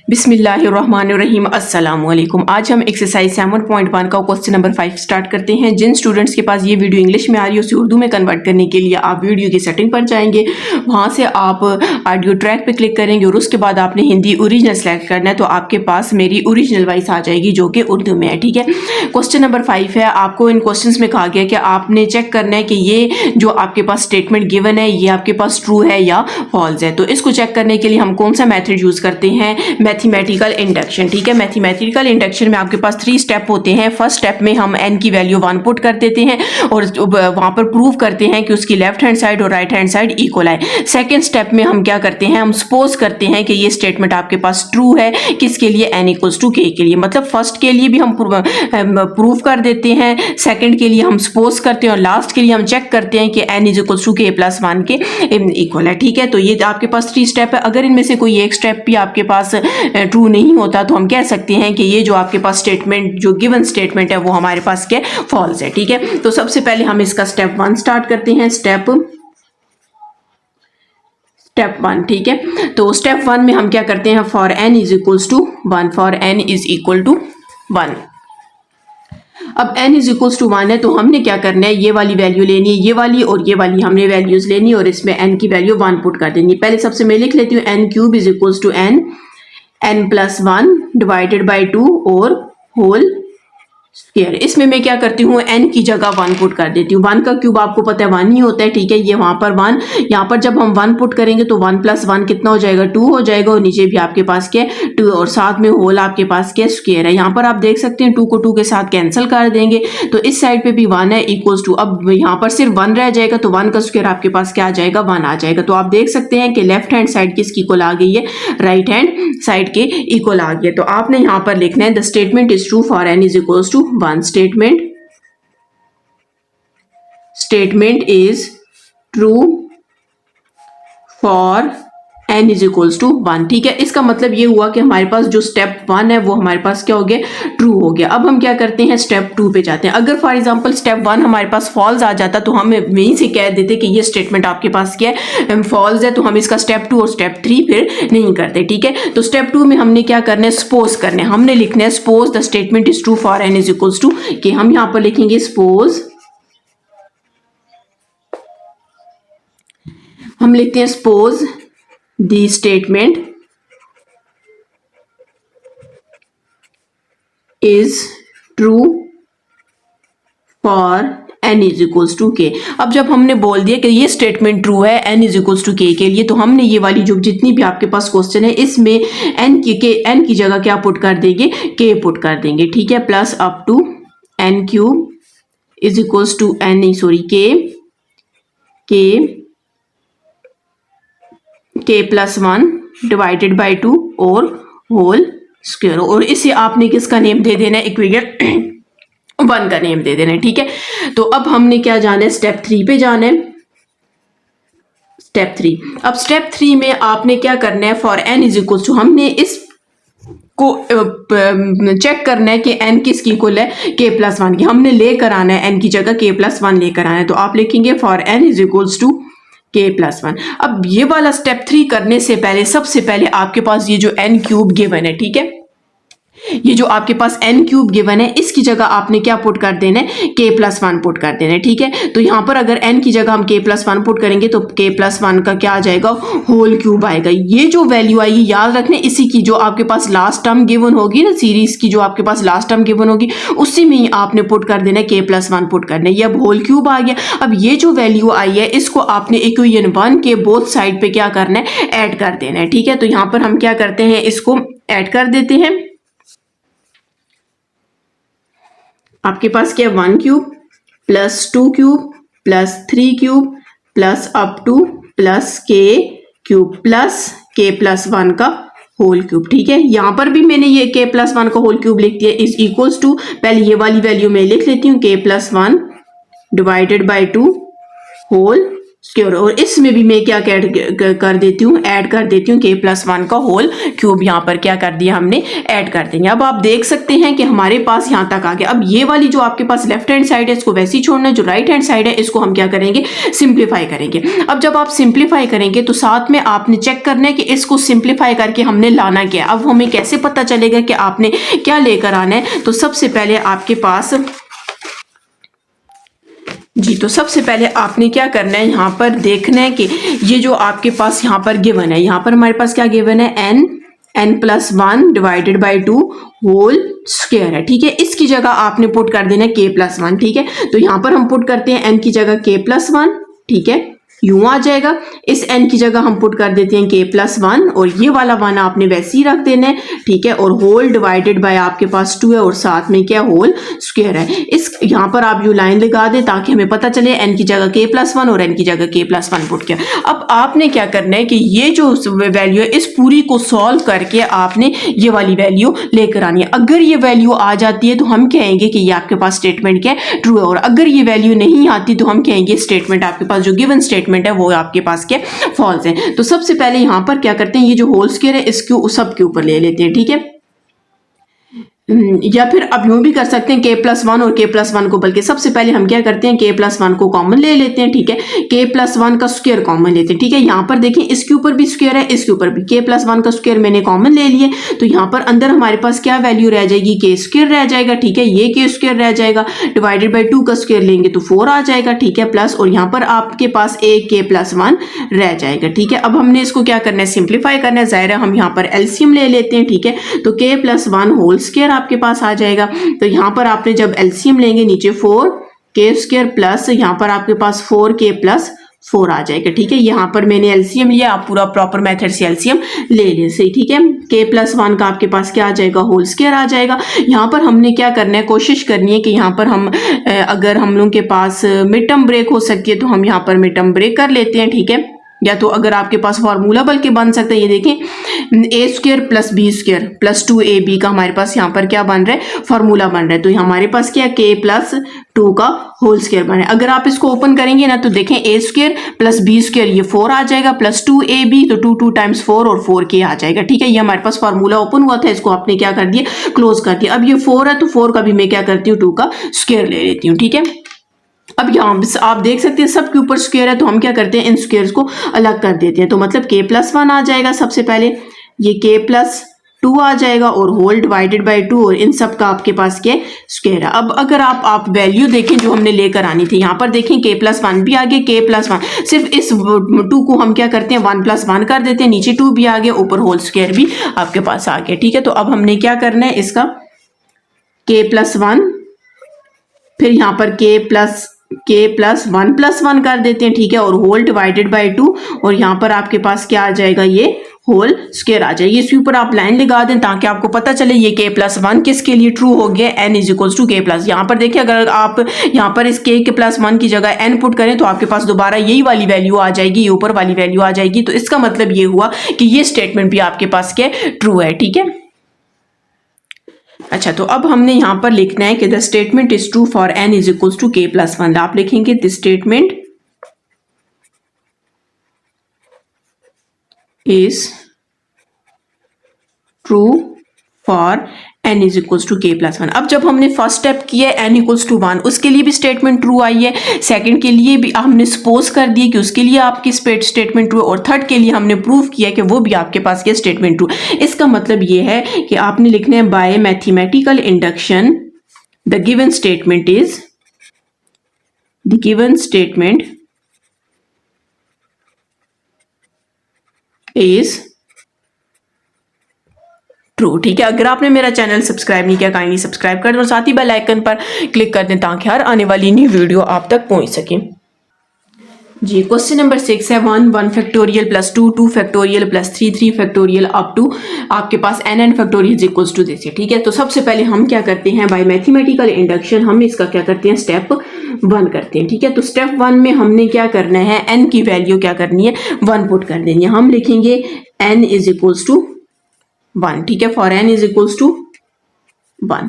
बिस्मिल्लाहिर्रहमानिर्रहीम अस्सलामुअलैकुम। आज हम एक्सरसाइज 7.1 का क्वेश्चन नंबर 5 स्टार्ट करते हैं। जिन स्टूडेंट्स के पास ये वीडियो इंग्लिश में आ रही है उसे उर्दू में कन्वर्ट करने के लिए आप वीडियो की सेटिंग पर जाएंगे, वहाँ से आप ऑडियो ट्रैक पे क्लिक करेंगे और उसके बाद आपने हिंदी ओरिजिनल सेलेक्ट करना है, तो आपके पास मेरी ओरिजिनल वॉइस आ जाएगी जो कि उर्दू में है। ठीक है, क्वेश्चन नंबर 5 है। आपको इन क्वेश्चन में कहा गया कि आपने चेक करना है कि ये जो आपके पास स्टेटमेंट गिवन है ये आपके पास ट्रू है या फॉल्स है। तो इसको चेक करने के लिए हम कौन सा मेथड यूज करते हैं? Mathematical induction. ठीक है, मैथमेटिकल इंडक्शन में आपके पास 3 स्टेप होते हैं। फर्स्ट स्टेप में हम n की वैल्यू 1 पुट कर देते हैं और वहां पर प्रूव करते हैं कि उसकी लेफ्ट हैंड साइड और राइट हैंड साइड इक्वल है। सेकंड स्टेप में हम क्या करते हैं? हम सपोज करते हैं कि ये स्टेटमेंट आपके पास ट्रू है। किसके लिए? n इक्वल्स टू k के लिए। मतलब फर्स्ट के लिए भी हम प्रूव कर देते हैं, सेकंड के लिए हम सपोज करते हैं और लास्ट के लिए हम चेक करते हैं कि n is equals to k plus 1 के इक्वल है। ठीक है, तो ये आपके पास 3 स्टेप है। अगर इनमें से कोई एक स्टेप भी आपके पास ट्रू नहीं होता तो हम कह सकते हैं कि ये जो आपके पास स्टेटमेंट, जो गिवन स्टेटमेंट है वो हमारे पास क्या? फॉल्स है। ठीक है, तो सबसे पहले हम इसका स्टेप 1 स्टार्ट करते हैं। स्टेप 1। ठीक है, तो स्टेप 1 में हम क्या करते हैं? For n is equals to 1, for n is equal to 1। अब n इज इक्वल्स टू 1 है तो हमने क्या करना है? ये वाली वैल्यू लेनी है, ये वाली और ये वाली हमने वैल्यूज लेनी है और इसमें n की वैल्यू 1 पुट कर देनी है। पहले सबसे मैं लिख लेती हूँ n cube is equals to n plus 1 divided by 2 और होल स्क्वायर। इसमें मैं क्या करती हूँ? n की जगह 1 पुट कर देती हूँ। 1 का क्यूब आपको पता है 1 ही होता है। ठीक है, ये वहां पर 1, यहाँ पर जब हम 1 पुट करेंगे तो 1 प्लस 1 कितना हो जाएगा? 2 हो जाएगा और नीचे भी आपके पास क्या? 2 और साथ में होल आपके पास क्या? स्क्वायर है। यहाँ पर आप देख सकते हैं 2 को 2 के साथ कैंसिल कर देंगे तो इस साइड पे भी 1 है इक्वल्स टू, अब यहाँ पर सिर्फ 1 रह जाएगा तो 1 का स्क्वायर आपके पास क्या आ जाएगा? 1 आ जाएगा। तो आप देख सकते हैं कि लेफ्ट हैंड साइड किसकी इक्वल आ गई है? राइट हैंड साइड के इक्वल आ गई है। तो आपने यहाँ पर लिखना है the statement is true for n is equals to 1। Statement is true for n is equals to 1। ठीक है, इसका मतलब ये हुआ कि हमारे पास जो स्टेप 1 है वो हमारे पास क्या हो गया? ट्रू हो गया। अब हम क्या करते हैं? स्टेप 2 पे जाते हैं। अगर फॉर एग्जांपल स्टेप 1 हमारे पास फॉल्स आ जाता तो हम वहीं से कह देते कि ये स्टेटमेंट आपके पास क्या है? फॉल्स है, तो हम इसका स्टेप 2 और स्टेप 3 फिर नहीं करते। ठीक है, तो स्टेप 2 में हमने क्या करना है? सपोज करना है। हमने लिखना है suppose the statement is true for n is equals to k। हम यहाँ पर लिखेंगे सपोज, हम लिखते हैं suppose the statement is true for n is equals to k। अब जब हमने बोल दिया कि ये स्टेटमेंट ट्रू है n is equals to k के लिए, तो हमने ये वाली जो जितनी भी आपके पास क्वेश्चन है इसमें n की जगह क्या पुट कर देंगे? k पुट कर देंगे। ठीक है, plus up to n cube is equals to k plus 1 divided by 2 और होल स्क्वायर। और इसे आपने किसका नेम दे देना है? इक्वेशन 1 का नेम दे देना है। ठीक है, तो अब हमने क्या जाना है? स्टेप 3 पे जाना है। स्टेप 3। अब स्टेप 3 में आपने क्या करना है? For n is equal to, हमने इस को चेक करना है कि n किसकी इक्वल है? k प्लस 1 की। हमने लेकर आना है n की जगह k प्लस 1 लेकर आना है, तो आप लिखेंगे for n is equals to k plus 1। अब ये वाला स्टेप 3 करने से पहले सबसे पहले आपके पास ये जो n क्यूब गिवन है, ठीक है, ये जो आपके पास n क्यूब गिवन है इसकी जगह आपने क्या पुट कर देना है? k प्लस 1 पुट कर देना है। ठीक है, तो यहाँ पर अगर n की जगह हम k प्लस 1 पुट करेंगे तो k प्लस 1 का क्या आ जाएगा? होल क्यूब आएगा। ये जो वैल्यू आएगी याद रखना, इसी की जो आपके पास लास्ट टर्म गिवन होगी ना, सीरीज की जो आपके पास लास्ट टर्म गिवन होगी उसी में ही आपने पुट कर देना है, k प्लस 1 पुट करना है। ये अब होल क्यूब आ गया। अब ये जो वैल्यू आई है इसको आपने इक्वेशन 1 के बोथ साइड पे क्या करना है? ऐड कर देना है। ठीक है, तो यहाँ पर हम क्या करते हैं? इसको ऐड कर देते हैं। आपके पास क्या? 1 cube plus 2 cube plus 3 cube plus up two plus k cube plus k plus 1 का होल क्यूब। ठीक है, यहाँ पर भी मैंने ये k प्लस 1 का होल क्यूब लिख दिया इज इक्वल्स टू, पहले ये वाली वैल्यू मैं लिख लेती हूँ, k plus 1 divided by 2 whole square, और इसमें भी मैं क्या कर देती हूँ, ऐड कर देती हूँ k+1 का होल क्यूब। यहाँ पर क्या कर दिया हमने, ऐड कर देंगे। अब आप देख सकते हैं कि हमारे पास यहाँ तक आ गया। अब ये वाली जो आपके पास लेफ्ट हैंड साइड है इसको वैसे ही छोड़ना है, जो राइट हैंड साइड है इसको हम क्या करेंगे, सिंप्लीफाई करेंगे। अब जब आप सिंप्लीफाई करेंगे तो साथ में आपने चेक करना है कि इसको सिंप्लीफाई करके हमने लाना क्या है। अब हमें कैसे पता चलेगा कि आपने क्या लेकर आना है, तो सबसे पहले आपके पास जी, तो सबसे पहले आपने क्या करना है, यहाँ पर देखना है कि ये जो आपके पास यहाँ पर गिवन है, यहाँ पर हमारे पास क्या गिवन है, n+1 divided by 2 whole square है। ठीक है, इसकी जगह आपने पुट कर देना है k+1। ठीक है, तो यहाँ पर हम पुट करते हैं n की जगह k+1। ठीक है, यूं आ जाएगा। इस n की जगह हम पुट कर देते हैं k+1, और ये वाला 1 आपने वैसे ही रख देना है। ठीक है, और होल डिवाइडेड बाय आपके पास 2 है, और साथ में क्या, होल स्क्वायर है। इस यहाँ पर आप यू लाइन लगा दें ताकि हमें पता चले n की जगह k+1 और n की जगह k+1 पुट किया। अब आपने क्या करना है कि ये जो वैल्यू है इस पूरी को सॉल्व करके आपने ये वाली वैल्यू लेकर आनी है। अगर ये वैल्यू आ जाती है तो हम कहेंगे कि ये आपके पास स्टेटमेंट क्या है, ट्रू है, और अगर ये वैल्यू नहीं आती तो हम कहेंगे स्टेटमेंट आपके पास जो गिवन स्टेटमेंट है वो आपके पास क्या, फॉल्स है। तो सबसे पहले यहां पर क्या करते हैं, ये जो होल स्क्वायर है इसको सब के ऊपर ले लेते हैं। ठीक है, या फिर अब यूं भी कर सकते हैं k+1 और k+1 को, बल्कि सबसे पहले हम क्या करते हैं, k+1 को कॉमन ले लेते हैं। ठीक है, k+1 का स्क्वायर कॉमन लेते हैं। ठीक है, यहाँ पर देखें इसके ऊपर भी स्क्वायर है, इसके ऊपर भी, k+1 का स्क्वायर मैंने कॉमन ले लिए, तो यहाँ पर अंदर हमारे पास क्या वैल्यू रह जाएगी, k² रह जाएगा। ठीक है, ये k² रह जाएगा, डिवाइडेड बाई 2 का स्क्वायर लेंगे तो 4 आ जाएगा। ठीक है, प्लस, और यहाँ पर आपके पास एक k+1 रह जाएगा। ठीक है, अब हमने इसको क्या करना है, सिंप्लीफाई करना है। जाहिर है हम यहाँ पर एलसीएम ले लेते हैं। ठीक है, तो k+1 होल स्क्वायर आपके पास आ जाएगा। तो यहाँ पर आपने जब एलसीएम लेंगे, नीचे 4k² प्लस यहाँ पर आपके पास 4k+4 आ जाएगा। ठीक है, यहाँ पर मैंने एलसीएम लिया, आप पूरा प्रॉपर मेथड से एलसीएम ले लें सही। ठीक है, k+1 का आपके पास क्या आ जाएगा, होल स्क्वायर आ जाएगा। यहाँ पर हमने क्या करना है, कोशिश करनी है कि यहाँ पर हम अगर हम लोगों के पास मिड टर्म ब्रेक हो सकती है तो हम यहाँ पर मिड टर्म ब्रेक कर लेते हैं। ठीक है, या तो अगर आपके पास फॉर्मूला बल्कि बन सकता है, ये देखें a² + b² + 2ab का हमारे पास यहाँ पर क्या बन रहा है, फॉर्मूला बन रहा है। तो हमारे पास क्या, k+2 का होल स्क्वायर बन रहा है। अगर आप इसको ओपन करेंगे ना तो देखें a² + b² ये 4 आ जाएगा, प्लस 2ab तो 2 टाइम्स 4 और 4k आ जाएगा। ठीक है, ये हमारे पास फॉर्मूला ओपन हुआ था, इसको आपने क्या कर दिया, क्लोज कर दिया। अब ये 4 है तो 4 का भी मैं क्या करती हूँ, 2 का स्क्वायर ले लेती हूँ। ठीक है, अब यहाँ आप देख सकते हैं सबके ऊपर स्क्वायर है, तो हम क्या करते हैं, इन स्क्वायर्स को अलग कर देते हैं। तो मतलब k+1 आ जाएगा, सबसे पहले ये k+2 आ जाएगा, और होल डिवाइडेड बाई 2, और इन सब का आपके पास क्या स्क्वायर है। अब अगर आप वैल्यू देखें जो हमने लेकर आनी थी, यहाँ पर देखें k+1 भी आ गया, k+1 सिर्फ इस 2 को हम क्या करते हैं, 1+1 कर देते हैं, नीचे 2 भी आ गया, ऊपर होल स्क्वायर भी आपके पास आ गया। ठीक है, तो अब हमने क्या करना है, इसका k+1 फिर यहाँ पर k+1+1 कर देते हैं। ठीक है, और होल डिवाइडेड बाई 2, और यहाँ पर आपके पास क्या आ जाएगा, ये होल स्क्वायर आ जाएगी। इसके ऊपर आप लाइन लगा दें ताकि आपको पता चले ये k+1 किसके लिए ट्रू हो गया, n = k+। यहाँ पर देखिए अगर आप यहाँ पर इस k+1 की जगह n पुट करें तो आपके पास दोबारा यही वाली वैल्यू आ जाएगी, ये ऊपर वाली वैल्यू आ जाएगी। तो इसका मतलब ये हुआ कि ये स्टेटमेंट भी आपके पास क्या ट्रू है। ठीक है, अच्छा, तो अब हमने यहाँ पर लिखना है कि the statement is true for n = k+1। आप लिखेंगे the statement is true for n = k+1। अब जब हमने फर्स्ट स्टेप किया n = 1, उसके लिए भी स्टेटमेंट ट्रू आई है, सेकंड के लिए भी हमने सपोज कर दिए कि उसके लिए आपकी स्टेटमेंट ट्रू, और थर्ड के लिए हमने प्रूव किया कि वो भी आपके पास क्या स्टेटमेंट ट्रू। इसका मतलब ये है कि आपने लिखना है bye mathematical induction the given statement is true. ठीक है, अगर आपने मेरा चैनल सब्सक्राइब नहीं किया काइंडली सब्सक्राइब कर दें, और साथ ही बेल आइकन पर क्लिक कर दें ताकि हर आने वाली न्यू वीडियो आप तक पहुंच सके। जी, क्वेश्चन नंबर 6 है 1 factorial + 2 factorial + 3 factorial up to आपके पास n फैक्टोरियल = दिस। ठीक है, तो सबसे पहले हम क्या करते हैं, बाय मैथमेटिकल इंडक्शन हम इसका क्या करते हैं, स्टेप 1 करते हैं। ठीक है, तो स्टेप 1 में हमने क्या करना है, n की वैल्यू क्या करनी है, 1 पुट कर देनी है। हम लिखेंगे n = 1। ठीक है, फॉर n = 1।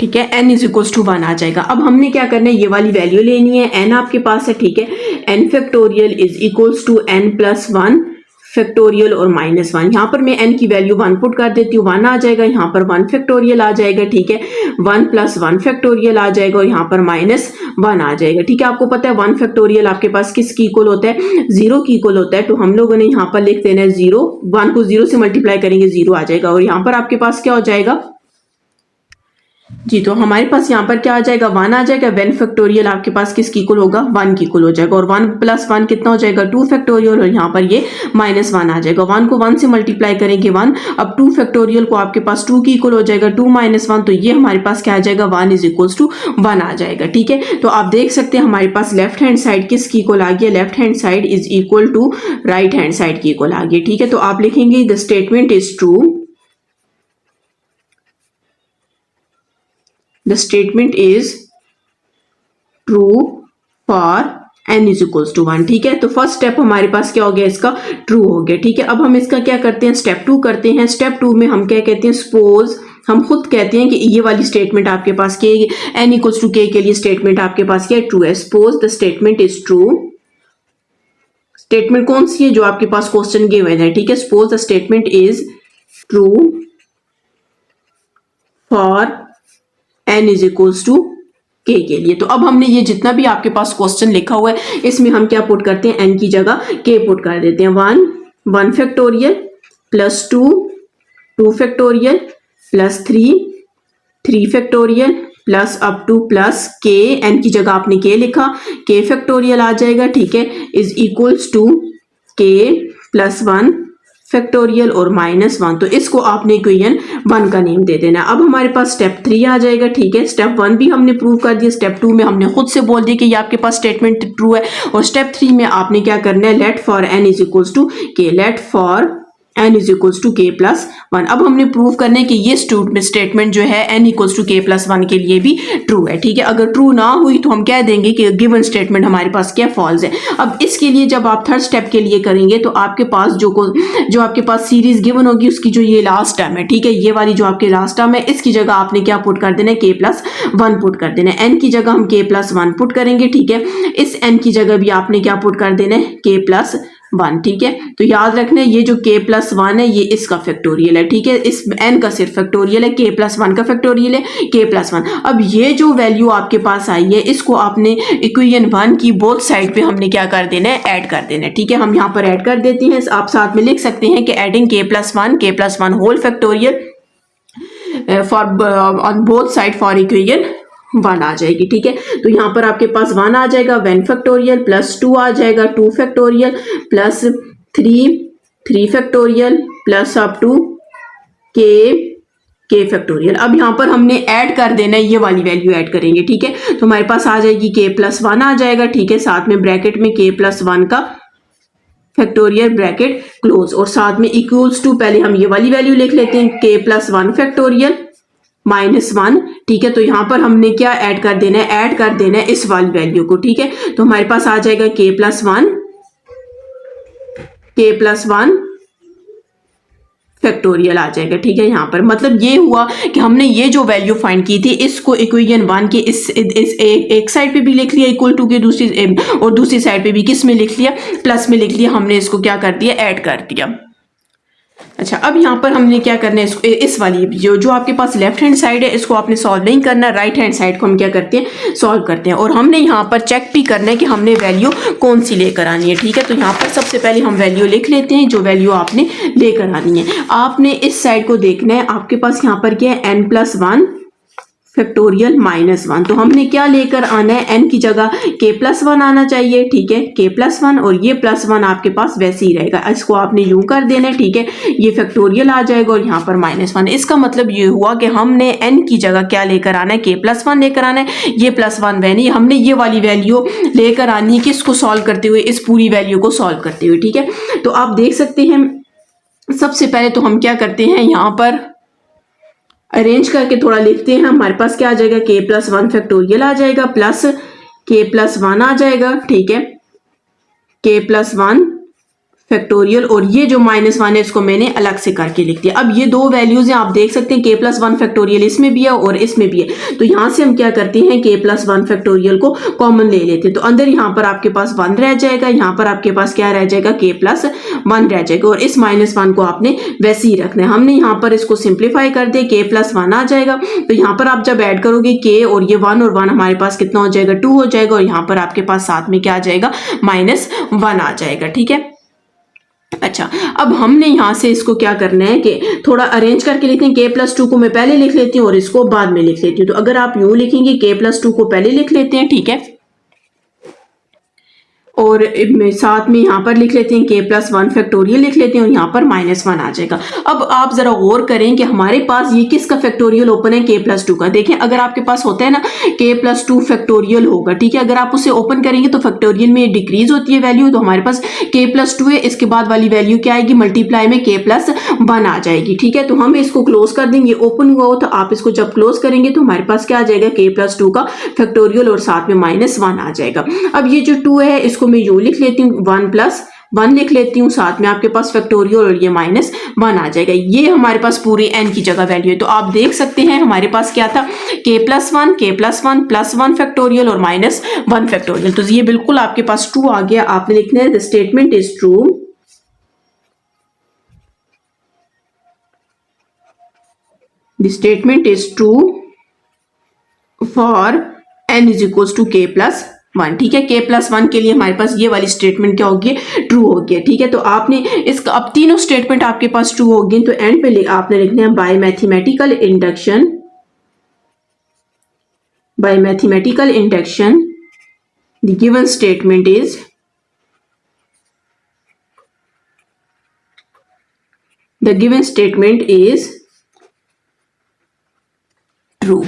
ठीक है, n इज इक्वल्स टू 1 आ जाएगा। अब हमने क्या करना है, ये वाली वैल्यू लेनी है, n आपके पास है, ठीक है, n factorial is equals to n plus 1 factorial और -1। यहाँ पर मैं n की वैल्यू 1 पुट कर देती हूँ, 1 आ जाएगा, यहाँ पर 1 फैक्टोरियल आ जाएगा, ठीक है, 1 प्लस 1 फैक्टोरियल आ जाएगा और यहाँ पर -1 आ जाएगा, ठीक है। आपको पता है 1 फैक्टोरियल आपके पास किसकी इक्वल होता है, 0 की इक्वल होता है, तो हम लोगों ने यहाँ पर लिख देना है 0, 1 को 0 से मल्टीप्लाई करेंगे 0 आ जाएगा और यहाँ पर आपके पास क्या हो जाएगा जी, तो हमारे पास यहाँ पर क्या आ जाएगा, 1 आ जाएगा। 1 फैक्टोरियल आपके पास किसकी इक्वल होगा, 1 की इक्वल हो जाएगा और 1 प्लस 1 कितना हो जाएगा, 2 फैक्टोरियल और यहाँ पर ये -1 आ जाएगा। 1 को 1 से मल्टीप्लाई करेंगे 1, अब 2 फैक्टोरियल को आपके पास 2 की इक्वल हो जाएगा, 2 - 1, तो ये हमारे पास क्या आ जाएगा, 1 इज इक्वल्स टू 1 आ जाएगा, ठीक है। तो आप देख सकते हैं हमारे पास लेफ्ट हैंड साइड किसकी इक्वल आ गया, left hand side is equal to right hand side की इक्वल आ गई, ठीक है। तो आप लिखेंगे the statement is true, the statement is true for n is equals to 1, ठीक है। तो फर्स्ट स्टेप हमारे पास क्या हो गया, इसका ट्रू हो गया, ठीक है। अब हम इसका क्या करते हैं, स्टेप 2 करते हैं। स्टेप 2 में हम क्या कहते हैं, सपोज हम खुद कहते हैं कि ये वाली स्टेटमेंट आपके पास के n इक्वल्स टू k के लिए स्टेटमेंट आपके पास क्या है, ट्रू है। Suppose the statement is true, statement कौन सी है, जो आपके पास क्वेश्चन गिवन है, ठीक है। Suppose the statement is true for n is equals to k के लिए। तो अब हमने ये जितना भी आपके पास क्वेश्चन लिखा हुआ है इसमें हम क्या पुट करते हैं, n की जगह k पुट कर देते हैं। 1 factorial plus 2 factorial plus 3 factorial plus up two plus k, n की जगह आपने k लिखा, k फैक्टोरियल आ जाएगा, ठीक है, is equals to k plus 1 factorial और -1, तो इसको आपने इक्वेशन 1 का नेम दे देना। अब हमारे पास स्टेप 3 आ जाएगा, ठीक है। स्टेप 1 भी हमने प्रूव कर दिया, स्टेप 2 में हमने खुद से बोल दिया कि ये आपके पास स्टेटमेंट ट्रू है और स्टेप 3 में आपने क्या करना है, let for n is equals to k, let for n is equals to k plus 1। अब हमने प्रूव करना है कि ये स्टेटमेंट जो है n equals to k plus 1 के लिए भी ट्रू है, ठीक है। अगर ट्रू ना हुई तो हम कह देंगे कि गिवन स्टेटमेंट हमारे पास क्या फॉल्स है। अब इसके लिए जब आप थर्ड स्टेप के लिए करेंगे तो आपके पास जो आपके पास सीरीज गिवन होगी उसकी जो ये लास्ट टर्म है, ठीक है, ये वाली जो आपकी लास्ट टर्म है, इसकी जगह आपने क्या पुट कर देना है, k प्लस 1 पुट कर देना है। n की जगह हम k प्लस 1 पुट करेंगे, ठीक है। इस n की जगह भी आपने क्या पुट कर देना है, k प्लस 1, ठीक है। तो याद रखना ये जो k प्लस 1 है ये इसका फैक्टोरियल है, ठीक है, इस n का सिर्फ फैक्टोरियल है, k प्लस 1 का फैक्टोरियल है k प्लस 1। अब ये जो वैल्यू आपके पास आई है इसको आपने इक्वेशन 1 की बोथ साइड पे हमने क्या कर देना है, ऐड कर देना है, ठीक है। हम यहाँ पर ऐड कर देते हैं, आप साथ में लिख सकते हैं कि adding k plus 1 whole factorial for on both side for equation 1 आ जाएगी, ठीक है। तो यहाँ पर आपके पास 1 आ जाएगा, 1 फैक्टोरियल प्लस 2 आ जाएगा, 2 factorial plus 3 factorial plus up to k factorial. अब यहाँ पर हमने ऐड कर देना है, ये वाली वैल्यू ऐड करेंगे, ठीक है। तो हमारे पास आ जाएगी k प्लस 1 आ जाएगा, ठीक है, साथ में ब्रैकेट में k प्लस 1 का फैक्टोरियल ब्रैकेट क्लोज और साथ में इक्वल्स टू, पहले हम ये वाली वैल्यू लिख लेते हैं, k प्लस 1 फैक्टोरियल -1, ठीक है। तो यहाँ पर हमने क्या ऐड कर देना है, ऐड कर देना है इस वाली वैल्यू को, ठीक है। तो हमारे पास आ जाएगा k प्लस 1 फैक्टोरियल आ जाएगा, ठीक है। यहाँ पर मतलब ये हुआ कि हमने ये जो वैल्यू फाइंड की थी इसको इक्वेशन 1 के इस एक साइड पे भी लिख लिया इक्वल टू के, दूसरी साइड पे भी किस में लिख लिया, प्लस में लिख लिया, हमने इसको क्या कर दिया, ऐड कर दिया। अच्छा, अब यहाँ पर हमने क्या करना है, इस वाली जो आपके पास लेफ्ट हैंड साइड है इसको आपने सॉल्व नहीं करना, राइट हैंड साइड को हम क्या करते हैं, सॉल्व करते हैं। और हमने यहाँ पर चेक भी करना है कि हमने वैल्यू कौन सी लेकर आनी है, ठीक है। तो यहाँ पर सबसे पहले हम वैल्यू लिख लेते हैं, जो वैल्यू आपने लेकर आनी है। आपने इस साइड को देखना है, आपके पास यहाँ पर क्या है, n प्लस 1 फैक्टोरियल -1, तो हमने क्या लेकर आना है, n की जगह k प्लस 1 आना चाहिए, ठीक है, k प्लस 1, और ये प्लस 1 आपके पास वैसे ही रहेगा, इसको आपने यूं कर देना है, ठीक है, ये फैक्टोरियल आ जाएगा और यहाँ पर -1। इसका मतलब ये हुआ कि हमने n की जगह क्या लेकर आना है, k प्लस 1 लेकर आना है, ये प्लस 1 वैनी हमने ये वाली वैल्यू लेकर आनी है, किसको सॉल्व करते हुए, इस पूरी वैल्यू को सॉल्व करते हुए, ठीक है। तो आप देख सकते हैं सबसे पहले तो हम क्या करते हैं, यहाँ पर अरेंज करके थोड़ा लिखते हैं। हमारे पास क्या आ जाएगा, k प्लस 1 फैक्टोरियल आ जाएगा प्लस k प्लस 1 आ जाएगा, ठीक है, k प्लस 1 फैक्टोरियल और ये जो -1 है इसको मैंने अलग से करके लिख दिया। अब ये दो वैल्यूज हैं, आप देख सकते हैं k+1 फैक्टोरियल इसमें भी है और इसमें भी है, तो यहाँ से हम क्या करते हैं k+1 फैक्टोरियल को कॉमन ले लेते हैं, तो अंदर यहाँ पर आपके पास 1 रह जाएगा, यहाँ पर आपके पास क्या रह जाएगा k+1 रह जाएगा और इस -1 को आपने वैसे ही रखना है। हमने यहाँ पर इसको सिंप्लीफाई कर दिया, k+1 आ जाएगा, तो यहाँ पर आप जब ऐड करोगे k और ये 1 और 1 हमारे पास कितना हो जाएगा 2 हो जाएगा और यहाँ पर आपके पास साथ में क्या आ जाएगा -1 आ जाएगा। ठीक है, अच्छा अब हमने यहाँ से इसको क्या करना है कि थोड़ा अरेंज करके लिखते हैं। k+2 को मैं पहले लिख लेती हूँ और इसको बाद में लिख लेती हूँ, तो अगर आप यूं लिखेंगे k+2 को पहले लिख लेते हैं, ठीक है, और साथ में यहाँ पर लिख लेते हैं k+1 फैक्टोरियल लिख लेते हैं और यहाँ पर -1 आ जाएगा। अब आप जरा गौर करें कि हमारे पास ये किसका फैक्टोरियल ओपन है, k+2 का। देखें अगर आपके पास होता है ना k+2 फैक्टोरियल होगा, ठीक है, अगर आप उसे ओपन करेंगे तो फैक्टोरियल में डिक्रीज होती है वैल्यू, तो हमारे पास k+2 है, इसके बाद वाली वैल्यू क्या आएगी, मल्टीप्लाई में k+1 आ जाएगी। ठीक है, तो हम इसको क्लोज कर देंगे, ओपन हुआ हो तो आप इसको जब क्लोज करेंगे तो हमारे पास क्या आ जाएगा k+2 का फैक्टोरियल और साथ में -1 आ जाएगा। अब ये जो 2 है इसको मैं यूं लिख लेती हूँ, 1+1 लिख लेती हूँ, साथ में आपके पास फैक्टोरियल और ये -1 आ जाएगा। ये हमारे पास पूरी n की जगह वैल्यू है, तो आप देख सकते हैं हमारे पास क्या था, k+1 +1 फैक्टोरियल और -1 फैक्टोरियल, तो ये बिल्कुल आपके पास ट्रू आ गया। आपने लिखना है the statement is true, the statement is true for n is equal to k+1। ठीक है, k+1 के लिए हमारे पास ये वाली स्टेटमेंट क्या होगी, ट्रू होगी। ठीक है, तो आपने इसका अब तीनों स्टेटमेंट आपके पास ट्रू होगी, तो एंड पे आपने लिखना है bye mathematical induction, bye mathematical induction the given statement is, the given statement is true.